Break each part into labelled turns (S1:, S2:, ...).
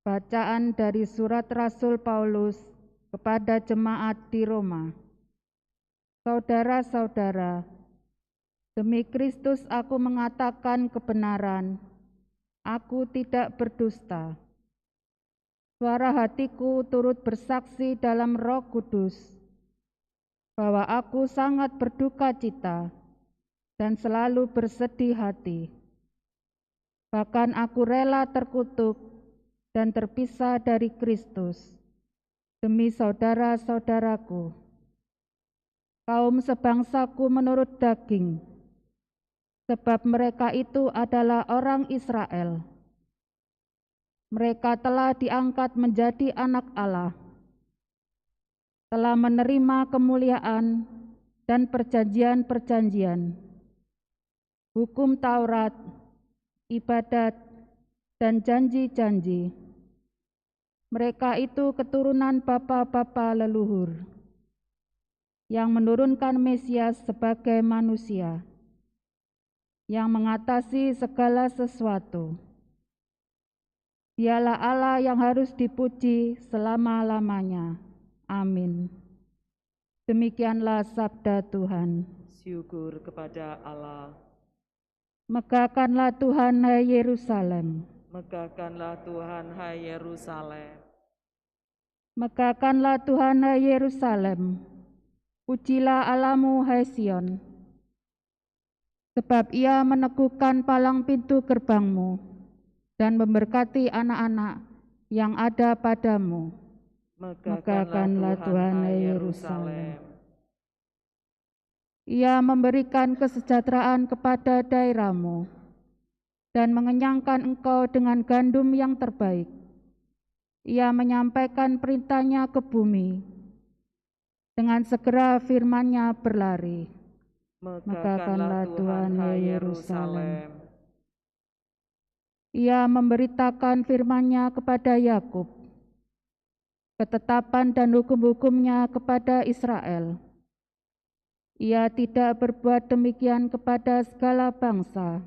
S1: Bacaan dari surat Rasul Paulus kepada jemaat di Roma. Saudara-saudara, demi Kristus aku mengatakan kebenaran, aku tidak berdusta. Suara hatiku turut bersaksi dalam Roh Kudus bahwa aku sangat berduka cita dan selalu bersedih hati. Bahkan aku rela terkutuk dan terpisah dari Kristus demi saudara-saudaraku, kaum sebangsaku menurut daging, sebab mereka itu adalah orang Israel. Mereka telah diangkat menjadi anak Allah, telah menerima kemuliaan dan perjanjian-perjanjian, hukum Taurat, ibadat, dan janji-janji. Mereka itu keturunan bapa-bapa leluhur yang menurunkan Mesias sebagai manusia, yang mengatasi segala sesuatu. Dialah Allah yang harus dipuji selama-lamanya. Amin. Demikianlah sabda Tuhan.
S2: Syukur kepada Allah.
S1: Megahkanlah Tuhan, hai Yerusalem.
S2: Megahkanlah Tuhan, hai Yerusalem.
S1: Megahkanlah Tuhan, hai Yerusalem. Pujilah Allahmu, hai Sion. Sebab Ia meneguhkan palang pintu gerbangmu dan memberkati anak-anak yang ada padamu. Megahkanlah Tuhan, hai Yerusalem. Ia memberikan kesejahteraan kepada daerahmu dan mengenyangkan engkau dengan gandum yang terbaik. Ia menyampaikan perintahnya ke bumi, dengan segera firman-Nya berlari. Megahkanlah Tuhan, hai Yerusalem. Ia memberitakan firman-Nya kepada Yakub, ketetapan dan hukum-hukum-Nya kepada Israel. Ia tidak berbuat demikian kepada segala bangsa,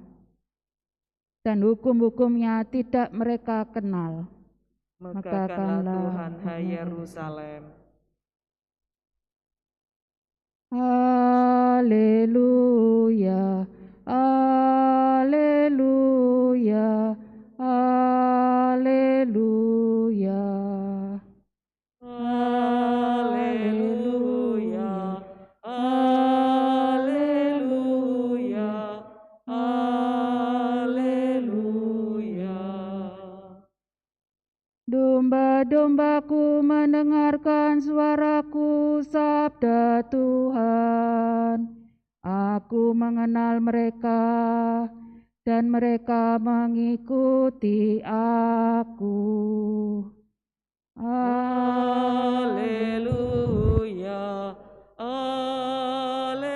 S1: dan hukum-hukum-Nya tidak mereka kenal.
S2: Megahkanlah Tuhan, hai Yerusalem.
S1: Haleluya, haleluya, haleluya.
S2: Haleluya, haleluya, haleluya.
S1: Domba-dombaku mendengarkan suaraku, sabda Tuhan. Aku mengenal mereka, dan mereka mengikuti aku.
S2: Haleluya, haleluya,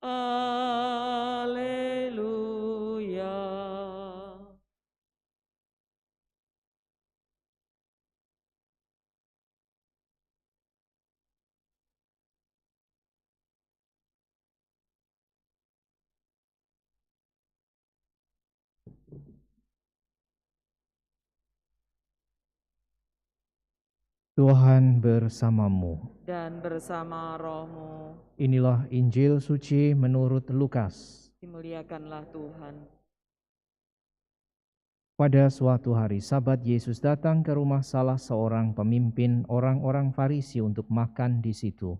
S2: haleluya.
S3: Tuhan bersamamu.
S2: Dan bersama rohmu.
S3: Inilah Injil suci menurut Lukas.
S2: Dimuliakanlah Tuhan.
S3: Pada suatu hari Sabat, Yesus datang ke rumah salah seorang pemimpin orang-orang Farisi untuk makan di situ.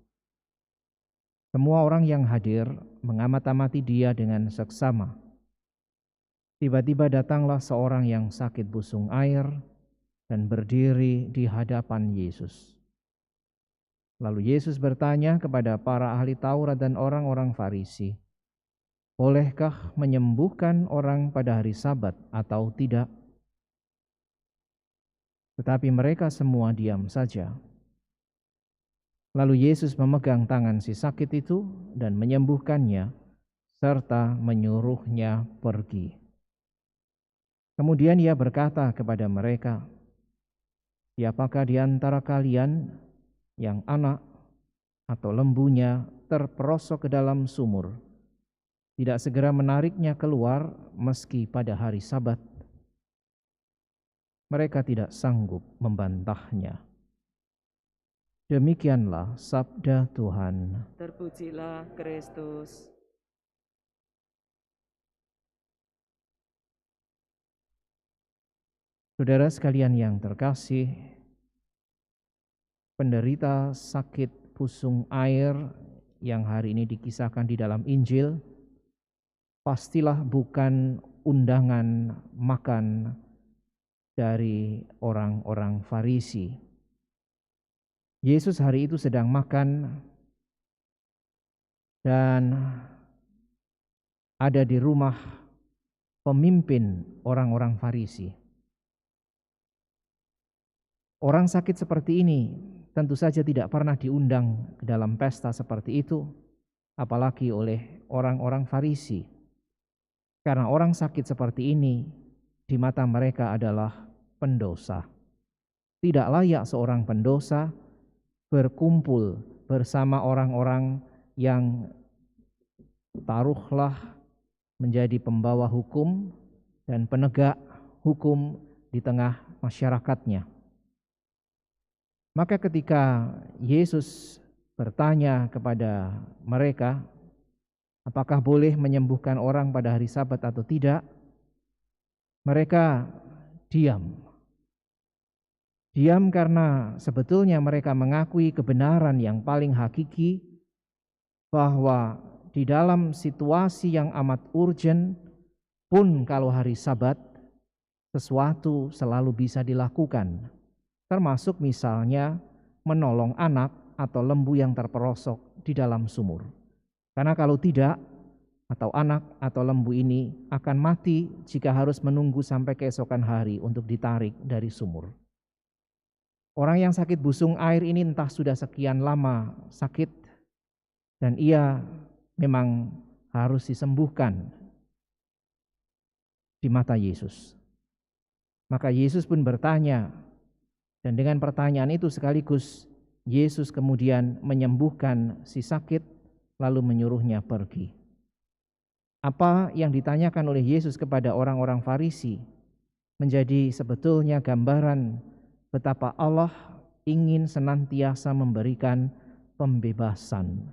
S3: Semua orang yang hadir mengamat-amati dia dengan seksama. Tiba-tiba datanglah seorang yang sakit busung air dan berdiri di hadapan Yesus. Lalu Yesus bertanya kepada para ahli Taurat dan orang-orang Farisi, "Bolehkah menyembuhkan orang pada hari Sabat atau tidak?" Tetapi mereka semua diam saja. Lalu Yesus memegang tangan si sakit itu dan menyembuhkannya, serta menyuruhnya pergi. Kemudian Ia berkata kepada mereka, "Siapakah di antara kalian yang anak atau lembunya terperosok ke dalam sumur, tidak segera menariknya keluar meski pada hari Sabat?" mereka tidak sanggup membantahnya. Demikianlah sabda Tuhan.
S2: Terpujilah Kristus.
S3: Saudara sekalian yang terkasih, penderita sakit pusung air yang hari ini dikisahkan di dalam Injil pastilah bukan undangan makan dari orang-orang Farisi. Yesus hari itu sedang makan dan ada di rumah pemimpin orang-orang Farisi. Orang sakit seperti ini tentu saja tidak pernah diundang ke dalam pesta seperti itu, apalagi oleh orang-orang Farisi. Karena orang sakit seperti ini di mata mereka adalah pendosa. Tidak layak seorang pendosa berkumpul bersama orang-orang yang taruhlah menjadi pembawa hukum dan penegak hukum di tengah masyarakatnya. Maka ketika Yesus bertanya kepada mereka, apakah boleh menyembuhkan orang pada hari Sabat atau tidak? Mereka diam. Diam karena sebetulnya mereka mengakui kebenaran yang paling hakiki bahwa di dalam situasi yang amat urgent pun kalau hari Sabat sesuatu selalu bisa dilakukan. Termasuk misalnya menolong anak atau lembu yang terperosok di dalam sumur. Karena kalau tidak, atau anak atau lembu ini akan mati jika harus menunggu sampai keesokan hari untuk ditarik dari sumur. Orang yang sakit busung air ini entah sudah sekian lama sakit dan ia memang harus disembuhkan di mata Yesus. Maka Yesus pun bertanya, dan dengan pertanyaan itu sekaligus Yesus kemudian menyembuhkan si sakit lalu menyuruhnya pergi. Apa yang ditanyakan oleh Yesus kepada orang-orang Farisi menjadi sebetulnya gambaran betapa Allah ingin senantiasa memberikan pembebasan.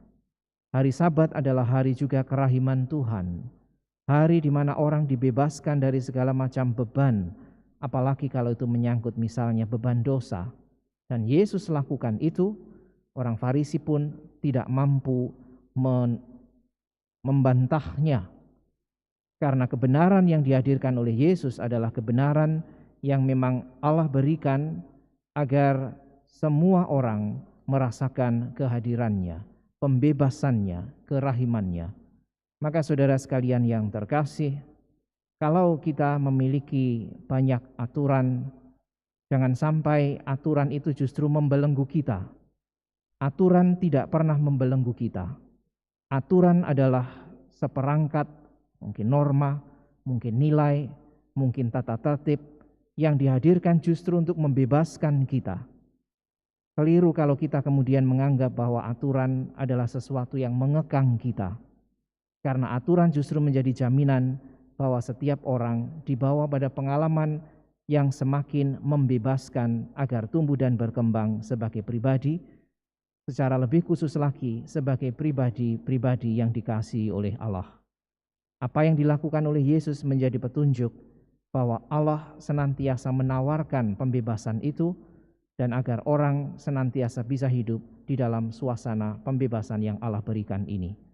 S3: Hari Sabat adalah hari juga kerahiman Tuhan. Hari di mana orang dibebaskan dari segala macam beban, apalagi kalau itu menyangkut misalnya beban dosa. Dan Yesus lakukan itu, orang Farisi pun tidak mampu membantahnya. Karena kebenaran yang dihadirkan oleh Yesus adalah kebenaran yang memang Allah berikan agar semua orang merasakan kehadirannya, pembebasannya, kerahimannya. Maka saudara sekalian yang terkasih, kalau kita memiliki banyak aturan, jangan sampai aturan itu justru membelenggu kita. Aturan tidak pernah membelenggu kita. Aturan adalah seperangkat, mungkin norma, mungkin nilai, mungkin tata tertib yang dihadirkan justru untuk membebaskan kita. Keliru kalau kita kemudian menganggap bahwa aturan adalah sesuatu yang mengekang kita. Karena aturan justru menjadi jaminan bahwa setiap orang dibawa pada pengalaman yang semakin membebaskan agar tumbuh dan berkembang sebagai pribadi, secara lebih khusus lagi sebagai pribadi-pribadi yang dikasihi oleh Allah. Apa yang dilakukan oleh Yesus menjadi petunjuk bahwa Allah senantiasa menawarkan pembebasan itu dan agar orang senantiasa bisa hidup di dalam suasana pembebasan yang Allah berikan ini.